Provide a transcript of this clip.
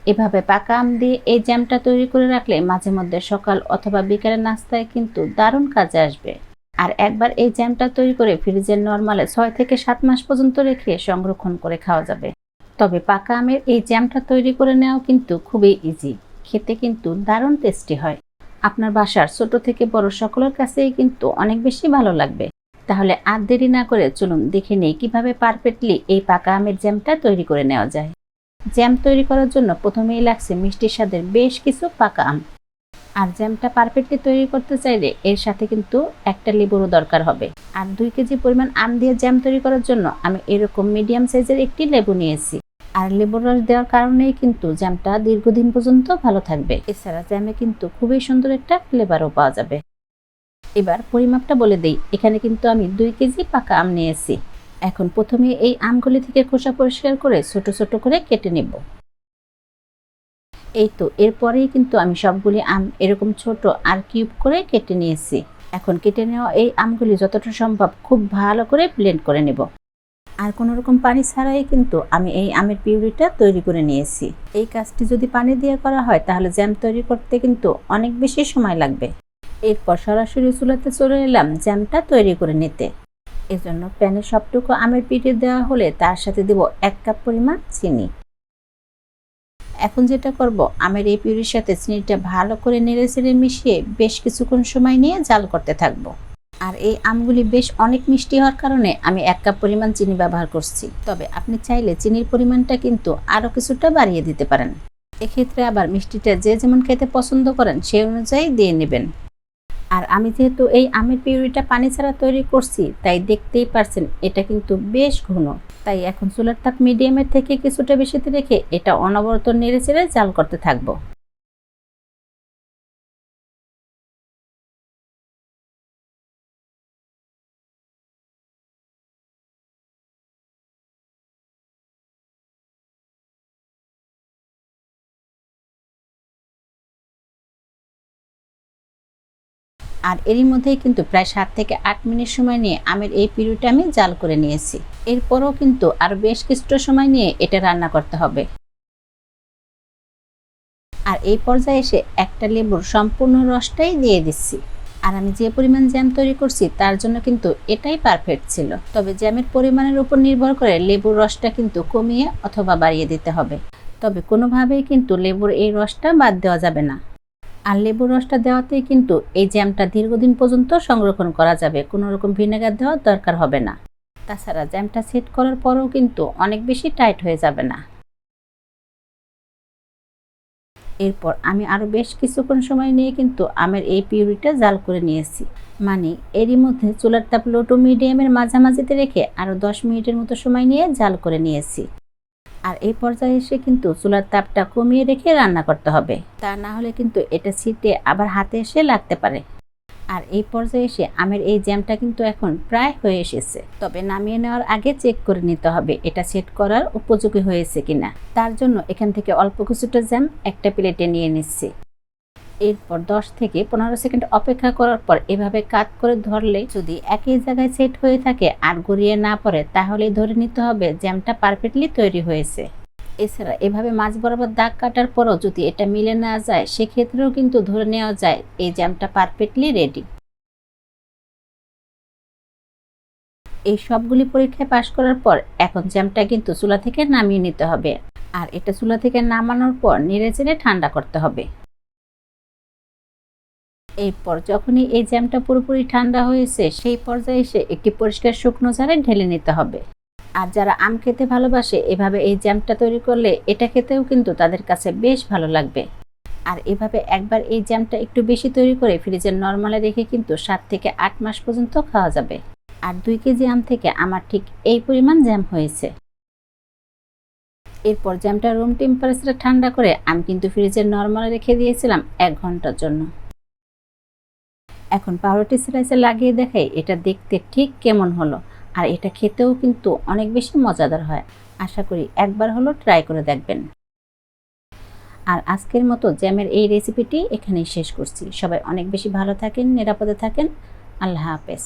এভাবে পাকা আম দিয়ে এই জ্যামটা তৈরি করে রাখলে মাঝে মধ্যে সকাল অথবা বিকেলের নাস্তায় কিন্তু দারুণ কাজে আসবে। আর একবার এই জ্যামটা তৈরি করে ফ্রিজের নরমালে 6 থেকে 7 মাস পর্যন্ত রেখে সংরক্ষণ করে খাওয়া যাবে। তবে পাকা আমের এই জ্যামটা তৈরি করে নেওয়াও কিন্তু খুবই ইজি, খেতে কিন্তু দারুণ টেস্টি হয়। আপনার বাসার ছোট থেকে বড় সকলের কাছেই কিন্তু অনেক বেশি ভালো লাগবে। তাহলে আর দেরি না করে চলুন দেখে নেই কিভাবে পারফেক্টলি এই পাকা আমের জ্যামটা তৈরি করে নেওয়া যায়। জ্যাম তৈরি করার জন্য প্রথমেই লাগছে মিষ্টি স্বাদের বেশ কিছু পাকা আম। আর জ্যামটা পারফেক্টলি তৈরি করতে চাইলে এর সাথে কিন্তু একটা লেবুরও দরকার হবে। আর 2 কেজি পরিমাণ আম দিয়ে জ্যাম তৈরি করার জন্য আমি এরকম মিডিয়াম সাইজের একটি লেবু নিয়েছি। আর লেবুর রস দেওয়ার কারণেই কিন্তু জ্যামটা দীর্ঘদিন পর্যন্ত ভালো থাকবে। এছাড়া জ্যামে কিন্তু খুবই সুন্দর একটা ফ্লেভারও পাওয়া যাবে। এবার পরিমাপটা বলে দেই, এখানে কিন্তু আমি 2 কেজি পাকা আম নিয়েছি। এখন প্রথমে এই আমগুলি থেকে খোসা পরিষ্কার করে ছোট ছোট করে কেটে নেব। এই তো এরপরেই কিন্তু আমি সবগুলি আম এরকম ছোট আর কিউব করে কেটে নিয়েছি। এখন কেটে নেওয়া এই আমগুলি যতটা সম্ভব খুব ভালো করে ব্লেন্ড করে নেব। আর কোনো রকম পানি ছাড়াই কিন্তু আমি এই আমের পিউরিটা তৈরি করে নিয়েছি। এই কাজটি যদি পানি দিয়ে করা হয় তাহলে জ্যাম তৈরি করতে কিন্তু অনেক বেশি সময় লাগবে। এরপর সরাসরি চুলাতে চলে এলাম জ্যামটা তৈরি করে নিতে। এজন্য প্যানে সবটুকু আমের পিউরি দেওয়া হলে তার সাথে দেব 1 কাপ পরিমাণ চিনি। এখন যেটা করব, আমের এই পিউরির সাথে চিনিটা ভালো করে নেড়েচেড়ে মিশিয়ে বেশ কিছুক্ষণ সময় নিয়ে জাল করতে থাকবো। আর এই আমগুলি বেশ অনেক মিষ্টি হওয়ার কারণে আমি 1 কাপ পরিমাণ চিনি ব্যবহার করছি। তবে আপনি চাইলে চিনির পরিমাণটা কিন্তু আরও কিছুটা বাড়িয়ে দিতে পারেন। এক্ষেত্রে আবার মিষ্টিটা যে যেমন খেতে পছন্দ করেন সেই অনুযায়ী দিয়ে নেবেন। আর আমি যেহেতু এই আমের পিউরিটা পানি ছাড়া তৈরি করছি, তাই দেখতেই পারছেন এটা কিন্তু বেশ ঘন। তাই এখন চুলার তাপ মিডিয়ামের থেকে কিছুটা বেশিতে রেখে এটা অনবরত নেড়েচেড়ে জাল করতে থাকবো। আর এরই মধ্যেই কিন্তু প্রায় 7 থেকে 8 মিনিট সময় নিয়ে আমের এই পিউরিটা আমি জাল করে নিয়েছি। এরপরও কিন্তু আরও বেশ কিছুটা সময় নিয়ে এটা রান্না করতে হবে। আর এই পর্যায়ে এসে একটা লেবুর সম্পূর্ণ রসটাই দিয়ে দিচ্ছি। আর আমি যে পরিমাণ জ্যাম তৈরি করছি তার জন্য কিন্তু এটাই পারফেক্ট ছিল। তবে জ্যামের পরিমাণের উপর নির্ভর করে লেবুর রসটা কিন্তু কমিয়ে অথবা বাড়িয়ে দিতে হবে। তবে কোনোভাবেই কিন্তু লেবুর এই রসটা বাদ দেওয়া যাবে না। আর লেবুর রসটা দেওয়াতেই কিন্তু এই জ্যামটা দীর্ঘদিন পর্যন্ত সংরক্ষণ করা যাবে, কোনো রকম ভিনেগার দেওয়ার দরকার হবে না। তাছাড়া জ্যামটা সেট করার পরেও কিন্তু অনেক বেশি টাইট হয়ে যাবে না। এরপর আমি আরও বেশ কিছুক্ষণ সময় নিয়ে কিন্তু আমের এই পিউরিটা জাল করে নিয়েছি। মানে এরই মধ্যে চুলার তাপ লো টু মিডিয়ামের মাঝামাঝিতে রেখে আরও 10 মিনিটের মতো সময় নিয়ে জাল করে নিয়েছি। আর এই পর্যায়ে এসে কিন্তু চুলার তাপটা কমিয়ে রেখে রান্না করতে হবে, তা না হলে কিন্তু এটা ছিটে আবার হাতে এসে লাগতে পারে। আর এই পর্যায়ে এসে আমের এই জ্যামটা কিন্তু এখন প্রায় হয়ে এসেছে। তবে নামিয়ে নেওয়ার আগে চেক করে নিতে হবে এটা সেট করার উপযোগী হয়েছে কিনা। তার জন্য এখান থেকে অল্প কিছুটা জ্যাম একটা প্লেটে নিয়ে নিচ্ছি। এরপর 10 থেকে 15 সেকেন্ড অপেক্ষা করার পর এভাবে কাট করে ধরলে যদি একই জায়গায় সেট হয়ে থাকে আর গড়িয়ে না পড়ে তাহলেই ধরে নিতে হবে জ্যামটা পারফেক্টলি তৈরি হয়েছে। এছাড়া এভাবে মাছ বরাবর দাগ কাটার পরও যদি এটা মিলে না যায় সেক্ষেত্রেও কিন্তু ধরে নেওয়া যায় এই জ্যামটা পারফেক্টলি রেডি। এই সবগুলি পরীক্ষায় পাশ করার পর এখন জ্যামটা কিন্তু চুলা থেকে নামিয়ে নিতে হবে। আর এটা চুলা থেকে নামানোর পর নেড়েচেড়ে ঠান্ডা করতে হবে। এরপর যখনই এই জ্যামটা পুরোপুরি ঠান্ডা হয়েছে সেই পর্যায়ে এসে একটি পরিষ্কার শুকনো ঝাড়ে ঢেলে নিতে হবে। আর যারা আম খেতে ভালোবাসে এভাবে এই জ্যামটা তৈরি করলে এটা খেতেও কিন্তু তাদের কাছে বেশ ভালো লাগবে। আর এভাবে একবার এই জ্যামটা একটু বেশি তৈরি করে ফ্রিজের নরমালে রেখে কিন্তু 7 থেকে 8 মাস পর্যন্ত খাওয়া যাবে। আর 2 কেজি আম থেকে আমার ঠিক এই পরিমাণ জ্যাম হয়েছে। এরপর জ্যামটা রুম টেম্পারেচারে ঠান্ডা করে আমি কিন্তু ফ্রিজের নরমালে রেখে দিয়েছিলাম 1 ঘন্টার জন্য। এখন পাউরুটি স্লাইসে লাগিয়ে দেখাই এটা দেখতে ঠিক কেমন হলো। আর এটা খেতেও কিন্তু অনেক বেশি মজাদার হয়। আশা করি একবার হলো ট্রাই করে দেখবেন। আর আজকের মতো জ্যামের এই রেসিপিটি এখানেই শেষ করছি। সবাই অনেক বেশি ভালো থাকেন, নিরাপদে থাকেন। আল্লাহ হাফেজ।